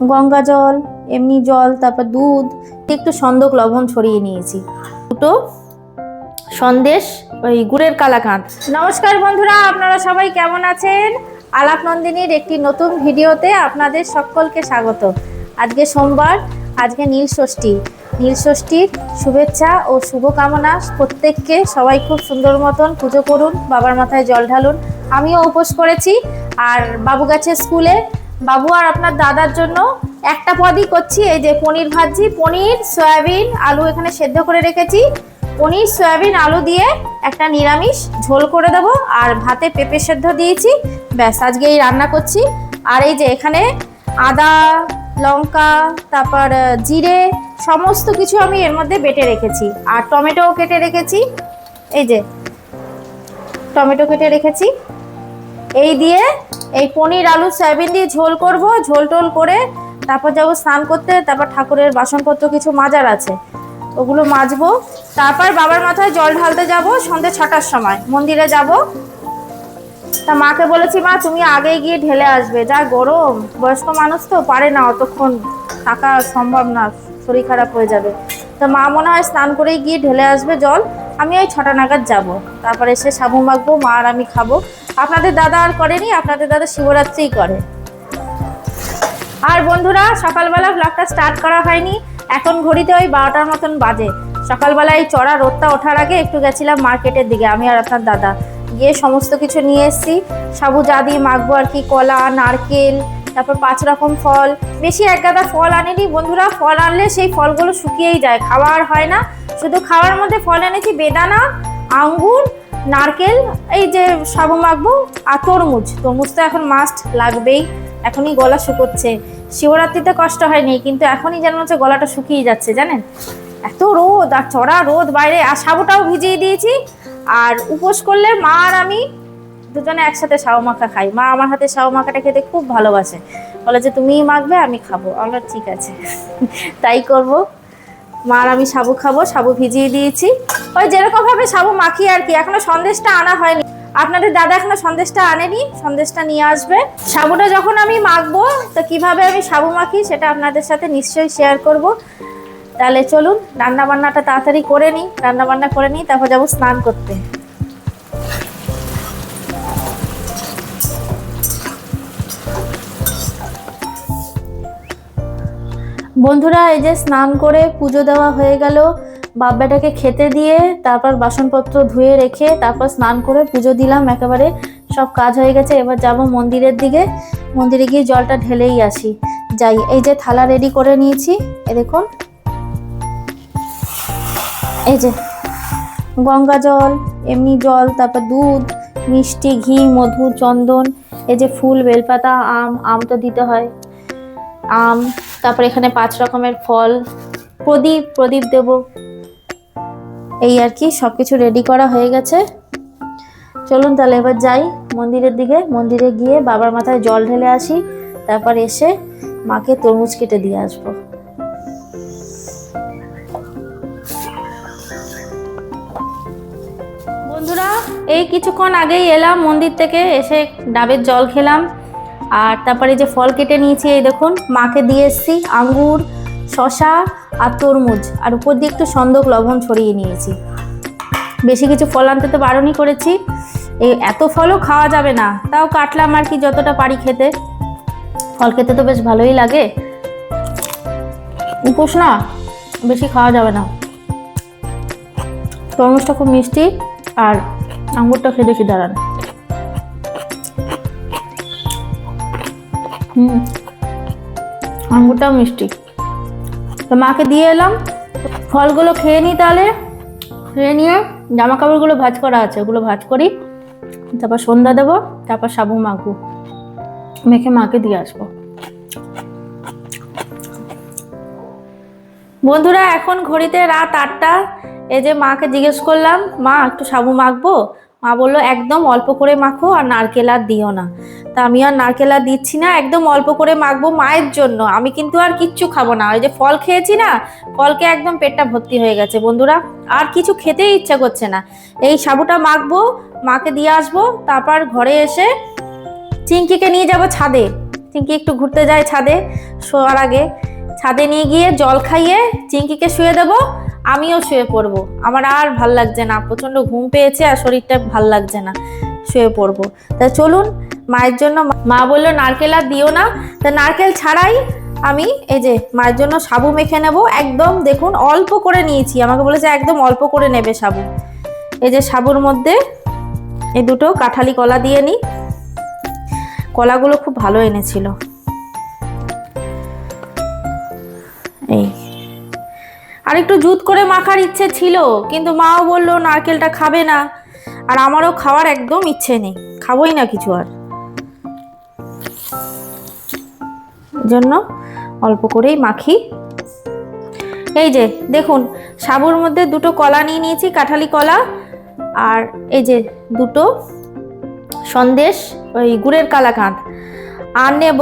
গঙ্গা জল, এমনি জল, তারপর দুধ, একটু সন্দক লবণ ছড়িয়ে নিয়েছি, দুটো সন্দেশ, ওই গুড়ের কালাকাঁদ। নমস্কার বন্ধুরা, আপনারা সবাই কেমন আছেন? আলাপ নন্দিনীর একটি নতুন ভিডিওতে আপনাদের সকলকে স্বাগত। আজকে সোমবার, আজকে নীল ষষ্ঠীর শুভেচ্ছা ও শুভকামনা প্রত্যেককে। সবাই খুব সুন্দর মতন পুজো করুন, বাবার মাথায় জল ঢালুন। আমিও উপোস করেছি। আর বাবু গেছে স্কুলে। বাবু আর আপনার দাদার জন্য একটা পদই করছি, এই যে পনির ভাজি, পনির সয়াবিন আলু এখানে সেদ্ধ করে রেখেছি। পনির সয়াবিন আলু দিয়ে একটা নিরামিষ ঝোল করে দেবো, আর ভাতে পেঁপে সেদ্ধ দিয়েছি। ব্যাস, আজকে এই রান্না করছি। আর এই যে এখানে আদা, লঙ্কা, তারপর জিরে সমস্ত কিছু আমি এর মধ্যে বেটে রেখেছি। আর টমেটোও কেটে রেখেছি, এই যে টমেটো কেটে রেখেছি। এই দিয়ে এই পনির আলু সয়াবিন দিয়ে ঝোল করব। ঝোল টোল করে তারপর যাবো স্নান করতে। তারপর ঠাকুরের বাসনপত্র কিছু মাজার আছে, ওগুলো মাজবো। তারপর বাবার মাথায় জল ঢালতে যাব সন্ধ্যে 6টার সময়, মন্দিরে যাব। তা মাকে বলেছি, মা তুমি আগে গিয়ে ঢেলে আসবে, যা গরম, বয়স্ক মানুষ তো পারে না অতক্ষণ থাকা সম্ভব না, শরীর খারাপ হয়ে যাবে। তা মা মনে হয় স্নান করেই গিয়ে ঢেলে আসবে জল। আমি ওই 6টা নাগাদ যাব। তারপর এসে সাবু মাখবো, মা আর আমি খাবো। আপনাদের দাদা আর করেনি, আপনাদের দাদা শিবরাত্রিই করে। আর বন্ধুরা, সকালবেলা ব্লগটা স্টার্ট করা হয়নি, এখন ঘড়িতে ওই 12টার মতন বাজে। সকালবেলা এই চড়া রোদটা ওঠার আগে একটু গেছিলাম মার্কেটের দিকে, আমি আর আপনার দাদা গিয়ে সমস্ত কিছু নিয়ে এসেছি। সাবু যা দিয়ে মাখবো আর কি, কলা, নারকেল, তারপর 5 রকম ফল। বেশি এক গাদা ফল আনিনি বন্ধুরা, ফল আনলে সেই ফলগুলো শুকিয়েই যায়, খাওয়া আর হয় না। শুধু খাওয়ার মধ্যে ফল এনেছি বেদানা, আঙ্গুর, নারকেল, এই যে সাবু মাখবো, আর তরমুজ তো এখন মাস্ট লাগবেই। এখনই গলা শুকোচ্ছে। শিবরাত্রিতে কষ্ট হয়নি, কিন্তু এখনই যেন হচ্ছে গলাটা শুকিয়ে যাচ্ছে, জানেন, এত রোদ আর চড়া রোদ বাইরে। আর সাবুটাও ভিজিয়ে দিয়েছি। আর উপোস করলে মা আর আমি দুজনে একসাথে সাবু মাখা খাই। মা আমার হাতে সাবু মাখাটা খেতে খুব ভালোবাসে, বলে যে তুমিই মাখবে, আমি খাবো। আমরা ঠিক আছে, তাই করব। মা আর আমি সাবু খাবো, সাবু ভিজিয়ে দিয়েছি। ওই যেরকম ভাবে সাবু মাখি আর কি। এখনো সন্দেশটা আনা হয়নি, আপনাদের দাদা এখনো সন্দেশটা আনেনি, সন্দেশটা নিয়ে আসবে। সাবুটা যখন আমি মাখবো, তো কিভাবে আমি সাবু মাখি সেটা আপনাদের সাথে নিশ্চয়ই শেয়ার করব। তাহলে চলুন রান্না বান্নাটা তাড়াতাড়ি করে নিই, তারপর যাবো স্নান করতে। বন্ধুরা, এই যে স্নান করে পুজো দেওয়া হয়ে গেল, বাব্বাটাকে খেতে দিয়ে তারপর বাসনপত্র ধুয়ে রেখে তারপর স্নান করে পুজো দিলাম, একেবারে সব কাজ হয়ে গেছে। এবার যাব মন্দিরের দিকে, মন্দিরে গিয়ে জলটা ঢেলেই আসি। যাই, এই যে থালা রেডি করে নিয়েছি, এ দেখুন, এই যে গঙ্গা জল, এমনি জল, তারপর দুধ, মিষ্টি, ঘি, মধু, চন্দন, এই যে ফুল, বেলপাতা, আম তো দিতে হয়, আম, তারপর এখানে 5 রকমের ফল, প্রদীপ দেব, এই আর কি। সবকিছু রেডি করা হয়ে গেছে। চলুন তাহলে এবার যাই মন্দিরের দিকে। মন্দিরে গিয়ে বাবার মাথায় জল ঢেলে আসি, তারপর এসে মাকে তরমুজ কেটে দিয়ে আসবো। বন্ধুরা, এই কিছুক্ষণ আগেই এলাম মন্দির থেকে, এসে ডাবের জল খেলাম। আর তারপরে যে ফল কেটে নিয়েছি, এই দেখুন, মাকে দিয়ে এসেছি আঙ্গুর, শশা আর তরমুজ, আর উপর দিয়ে একটু সন্দক লবণ ছড়িয়ে নিয়েছি। বেশি কিছু ফল আনতে তো বারণই করেছি, এই এত ফলও খাওয়া যাবে না, তাও কাটলাম আর কি, যতটা পারি খেতে। ফল খেতে তো বেশ ভালোই লাগে, উপোস না, বেশি খাওয়া যাবে না। তরমুজটা খুব মিষ্টি, আর আঙ্গুরটা খেয়ে দেখি, দাঁড়ান। আঙ্গুরটাও মিষ্টি। তো মাকে দিয়ে এলাম, ফলগুলো খেয়ে নিই তাহলে। খেয়ে নিয়ে জামা কাপড়গুলো ভাঁজ করা আছে, ওগুলো ভাঁজ করি, তারপর সন্ধ্যা দেবো, তারপর সাবু মাখবো, মেখে মাকে দিয়ে আসবো। বন্ধুরা, এখন ঘড়িতে রাত 8টা। এই যে মাকে জিজ্ঞেস করলাম, মা একটু সাবু মাখবো? মা বললো একদম অল্প করে মাখো, আর নারকেল আর দিও না। তা আমি আর নারকেল আর দিচ্ছি না, একদম অল্প করে মাখবো মায়ের জন্য। আমি কিন্তু আর কিচ্ছু খাবো না, ওই যে ফল খেয়েছি না, ফলকে একদম পেটটা ভর্তি হয়ে গেছে বন্ধুরা, আর কিছু খেতেই ইচ্ছা করছে না। এই সাবুটা মাখবো, মাকে দিয়ে আসবো, তারপর ঘরে এসে চিঙ্কিকে নিয়ে যাব ছাদে। চিঙ্কি একটু ঘুরতে যায় ছাদে, শোয়ার আগে ছাদে নিয়ে গিয়ে জল খাইয়ে চিঙ্কিকে শুয়ে দেবো, আমিও শুয়ে পড়বো। আমার আর ভাল লাগছে না, প্রচন্ড ঘুম পেয়েছে আর শরীরটা ভাল লাগছে না, শুয়ে পড়বো। তা চলুন মায়ের জন্য, মা বললো নারকেল আর দিও না, তা নারকেল ছাড়াই আমি এই যে মায়ের জন্য সাবু মেখে নেব। একদম দেখুন অল্প করে নিয়েছি, আমাকে বলেছে একদম অল্প করে নেবে সাবু। এই যে সাবুর মধ্যে এই দুটো কাঁঠালি কলা দিয়ে নিই, কলাগুলো খুব ভালো এনেছিল। এই আর একটু জুত করে মাখার ইচ্ছে ছিল, কিন্তু মাও বললো নারকেলটা খাবে না, আর আমারও খাওয়ার একদম ইচ্ছে নেই, খাবোই না কিছু আর, জন্য অল্প করেই মাখি। এই যে দেখুন সাবুর মধ্যে দুটো কলা নিয়ে নিয়েছি, কাঁঠালি কলা, আর এই যে দুটো সন্দেশ ওই গুড়ের কালাকাঁদ, আর নেব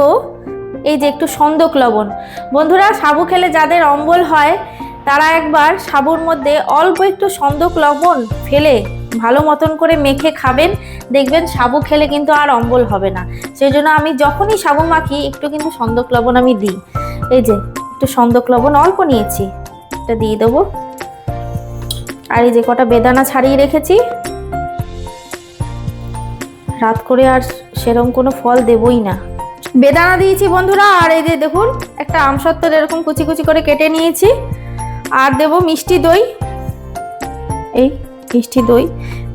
এই যে একটু সন্দক লবণ। বন্ধুরা সাবু খেলে যাদের অম্বল হয় তারা একবার সাবুর মধ্যে অল্প একটু সন্দক লবণ ফেলে ভালো মতন করে মেখে খাবেন, দেখবেন সাবু খেলে কিন্তু আর অম্বল হবে না। সেই জন্য আমি যখনই সাবু মাখি একটু কিন্তু সন্দক লবণ আমি দিই। এই যে একটু সন্দক লবণ অল্প নিয়েছি, এটা দিয়ে দেবো। আর এই যে কটা বেদানা ছাড়িয়ে রেখেছি, রাত করে আর সেরকম কোনো ফল দেবই না, বেদানা দিয়েছি বন্ধুরা। আর এই যে দেখুন একটা আমসত্ত্ব এরকম কুচি কুচি করে কেটে নিয়েছি, আর দেব মিষ্টি দই, এই মিষ্টি দই,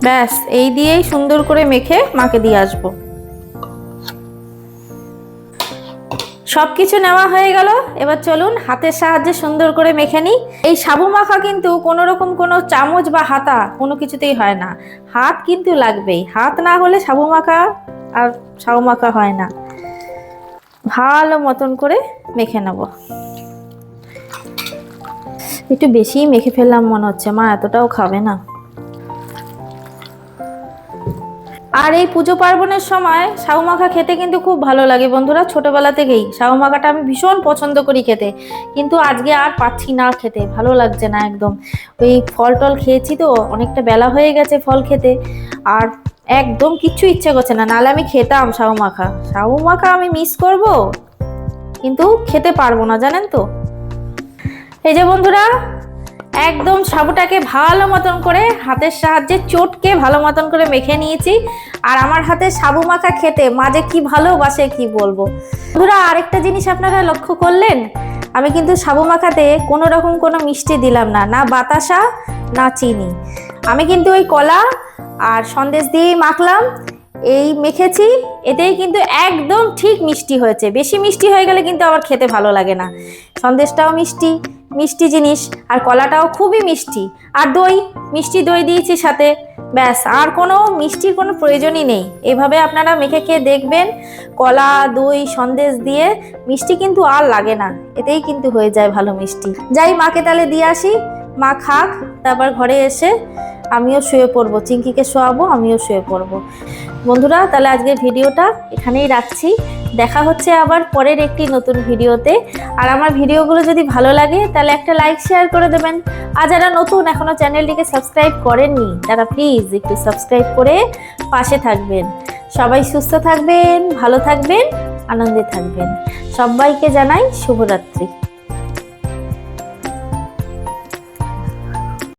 ব্যাস এই দিয়েই সুন্দর করে মেখে মাকে দিয়ে আসবো। সবকিছু নেওয়া হয়ে গেল, এবার চলুন হাতের সাহায্যে সুন্দর করে মেখে নিই। এই সাবু মাখা কিন্তু কোনো রকম কোনো চামচ বা হাতা কোনো কিছুতেই হয় না, হাত কিন্তু লাগবেই, হাত না হলে সাবু মাখা আর সাবু মাখা হয় না। ভালো মতন করে মেখে নেব, একটু বেশি মেখে ফেললাম মনে হচ্ছে, মা এতটাও খাবে না। আর এই পুজো পার্বণের সময় সাবু মাখা খেতে কিন্তু খুব ভালো লাগে বন্ধুরা, ছোটবেলা থেকেই সাবু মাখাটা আমি ভীষণ পছন্দ করি খেতে, কিন্তু আজকে আর পাচ্ছি না খেতে, ভালো লাগছে না একদম। ওই ফল টল খেয়েছি তো, অনেকটা বেলা হয়ে গেছে ফল খেতে, আর একদম কিচ্ছু ইচ্ছে করছে না, নাহলে আমি খেতাম সাবু মাখা। সাবু মাখা আমি মিস করব, কিন্তু খেতে পারবো না জানেন তো। এই যে বন্ধুরা একদম সাবুটাকে ভালো মতন করে হাতের সাহায্যে চটকে ভালো মতন করে মেখে নিয়েছি। আর আমার হাতে সাবু মাখা খেতে মাঝে কি ভালোবাসে কি বলবো। বন্ধুরা আরেকটা জিনিস আপনারা লক্ষ্য করলেন, আমি কিন্তু সাবু মাখাতে কোনো রকম কোনো মিষ্টি দিলাম না, না বাতাসা না চিনি, আমি কিন্তু ওই কলা আর সন্দেশ দিয়েই মাখলাম, এই মেখেছি, এতেই কিন্তু একদম ঠিক মিষ্টি হয়েছে। বেশি মিষ্টি হয়ে গেলে কিন্তু আবার খেতে ভালো লাগে না। সন্দেশটাও মিষ্টি, মিষ্টি জিনিস, আর কলাটাও খুবই মিষ্টি, আর দই, মিষ্টি দই দিয়েছি সাথে, ব্যাস আর কোনো মিষ্টির কোনো প্রয়োজনই নেই। এভাবে আপনারা মেখে খেয়ে দেখবেন, কলা দই সন্দেশ দিয়ে মিষ্টি কিন্তু আর লাগে না, এতেই কিন্তু হয়ে যায় ভালো মিষ্টি। যাই মাকে তাহলে দিয়ে আসি, মা খাক, তারপর ঘরে এসে আমিও শুয়ে পড়বো, চিঙ্কিকে শোয়াবো, আমিও শুয়ে পড়বো। বন্ধুরা তাহলে আজকের ভিডিওটা এখানেই রাখছি, দেখা হচ্ছে আবার পরের একটি নতুন ভিডিওতে। আর আমার ভিডিওগুলো যদি ভালো লাগে তাহলে একটা লাইক শেয়ার করে দেবেন, আর যারা নতুন এখনো চ্যানেলটিকে সাবস্ক্রাইব করেননি তারা প্লিজ একটু সাবস্ক্রাইব করে পাশে থাকবেন। সবাই সুস্থ থাকবেন, ভালো থাকবেন, আনন্দে থাকবেন। সবাইকে জানাই শুভরাত্রি।